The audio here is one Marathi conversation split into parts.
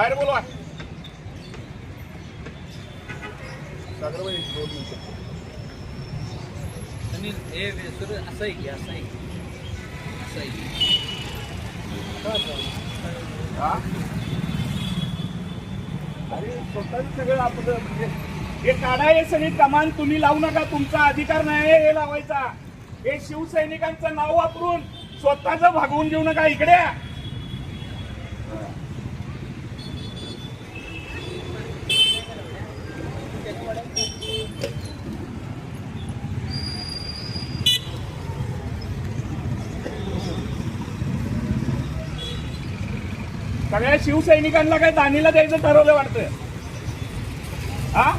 बाहेर बोलवा. अरे स्वतःच सगळं आपलं म्हणजे हे काढाय सगळी कमान तुम्ही लावू नका. तुमचा अधिकार नाही हे लावायचा. हे शिवसैनिकांचं नाव वापरून स्वतःच भागवून घेऊ नका. इकडे सगळ्या शिवसैनिकांना काय दानीला द्यायचं ठरवलं वाटतं. हा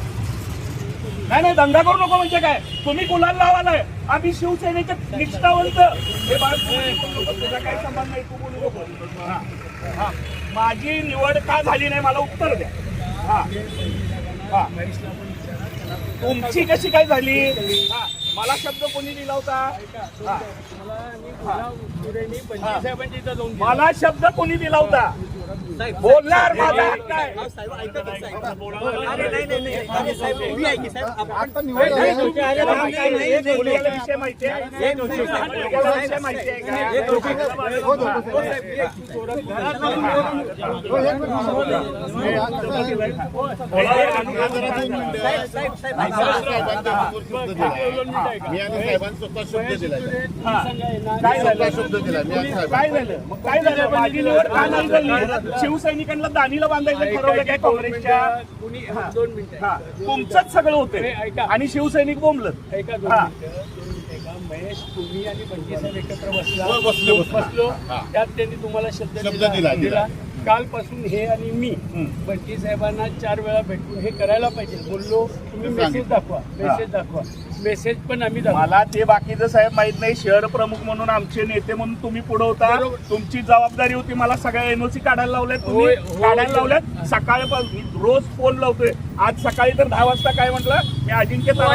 नाही नाही दंगा करू नको. म्हणजे काय तुम्ही गुलाल लावालाय. आम्ही शिवसेनेचे निष्ठावंत. हे तुझा काय संबंध नाही. तू बोलू नको. हा माझी निवड का झाली नाही मला उत्तर द्या. हा हा तुमची कशी काय झाली. हा मला शब्द कोणी दिला होता. मला शब्द कोणी दिला होता. बोलणार माझा हक्क आहे. विषय माहिती आहे काय झालं माझी निवड का नाही झाली. शिवसैनिकांना दानीला बांधायचं ठरवलं काय काँग्रेसच्या. तुमचंच सगळं होतं आणि शिवसैनिक बोंबलत. महेश तुम्ही आणि बंटी साहेब एकत्र बसलो. त्यात त्यांनी तुम्हाला शब्द दिला. कालपासून हे आणि मी बंटी साहेबांना 4 वेळा भेटून हे करायला पाहिजे बोललो. तुम्ही मेसेज दाखवा. मेसेज पण आम्ही मला ते बाकीचं साहेब माहित नाही. शहर प्रमुख म्हणून आमचे नेते म्हणून तुम्ही पुढे होता. तुमची जबाबदारी होती. मला सगळ्या एनओसी काढायला लावल्यात. तुम्ही काढायला लावल्यात. सकाळपासून रोज फोन लावतोय. आज सकाळी तर 10 वाजता काय म्हटलं मी अजिंक्य तुम्हाला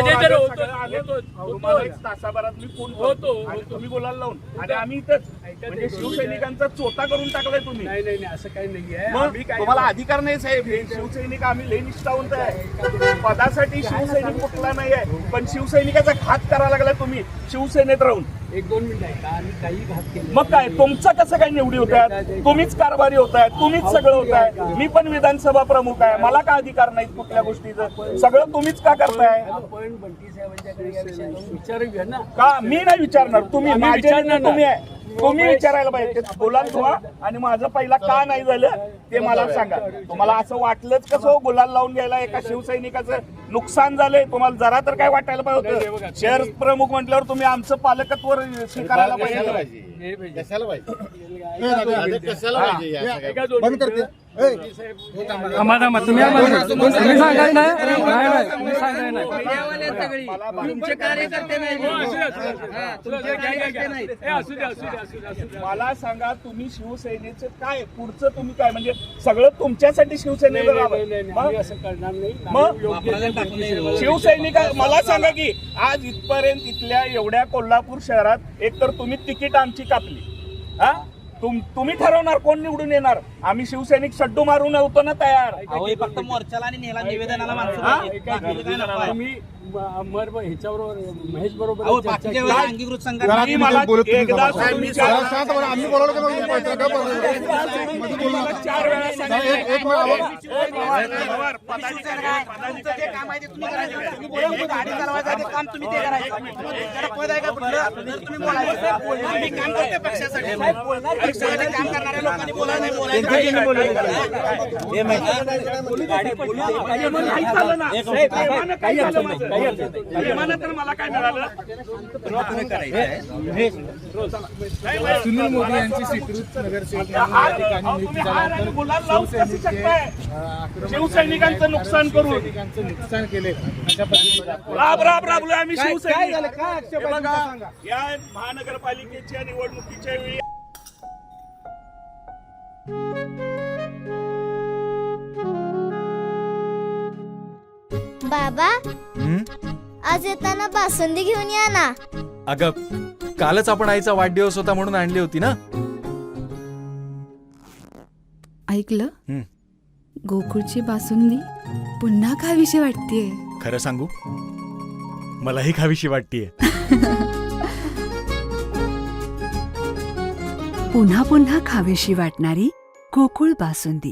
1 तासाभरात मी फोन होतो. तुम्ही बोलायला लावून आणि आम्ही इथंच म्हणजे शिवसैनिकांचा चोता करून टाकलाय तुम्ही. नाही असं काही नाहीये. तुम्हाला अधिकार नाही साहेब. शिवसैनिक आम्ही लय निष्ठावंत आहे. पदासाठी शिवसैनिक कुठला नाही आहे. पण शिवसैनिकाचा घात करायला लागला तुम्ही शिवसेनेत राहून. 1-2 मिनिटं आहे का आम्ही काही घात केले. मग काय तुमचं कसं काय निवडी होत आहेत. तुम्हीच कारभारी होत आहेत. तुम्हीच सगळं होत आहे. मी पण विधानसभा प्रमुख आहे. मला का अधिकार नाही कुठल्या गोष्टीचं. सगळं तुम्हीच का करताय. आपण बंटी साहेबांच्याकडे या विषयावर विचारूया ना. का मी नाही विचारणार. तुम्ही माझे तुम्ही आहे. तुम्ही विचारायला पाहिजे. गुलाल धुवा आणि माझं पहिला का नाही झालं ते मला सांगा. तुम्हाला असं वाटलंच कसं गुलाल लावून घ्यायला एका शिवसैनिकाचं नुकसान झालंय. तुम्हाला जरा तर काय वाटायला पाहिजे होतं. शहर प्रमुख म्हटल्यावर तुम्ही आमचं पालकत्व स्वीकारायला पाहिजे. बंद करते. तुम्ही सांगाय तुमचे कार्यकर्ते मला सांगा तुम्ही शिवसेनेचं काय पुढचं तुम्ही काय म्हणजे सगळं तुमच्यासाठी शिवसेनेचं असं करणार नाही. मग शिवसैनिक मला सांगा की आज इथपर्यंत इथल्या एवढ्या कोल्हापूर शहरात एकतर तुम्ही तिकीट आमची कापली. हा तुम्ही ठरवणार कोण निवडून येणार. आम्ही शिवसैनिक सड्डू मारून होतो ना तयार. फक्त मोर्चाला आणि नेला निवेदनाला ह्याच्याबरोबर महेश बरोबर अंगीकृत संघटना आम्ही बोलवलं 4 वेळा काम तुम्ही ते करायचं. काम करणाऱ्या लोकांनी तर मला काय मिळालं. सुनील मोदी यांची स्वीकृत नगरसेवक शिवसैनिकांचं नुकसान करून नुकसान केले अशा पद्धतीने राबलोय आम्ही शिवसैनिक. या महानगरपालिकेच्या निवडणुकीच्या वेळी बाबा आज येताना बासुंदी घेऊन या ना. अगं कालच आपण आईचा वाढदिवस होता म्हणून आणली होती ना. ऐकलं गोकुळची बासुंदी पुन्हा खावीशी वाटतेय. खरं सांगू, मलाही खावीशी वाटतीये. पुन्हा पुन्हा खावीशी वाटणारी गोकुळ बासुंदी.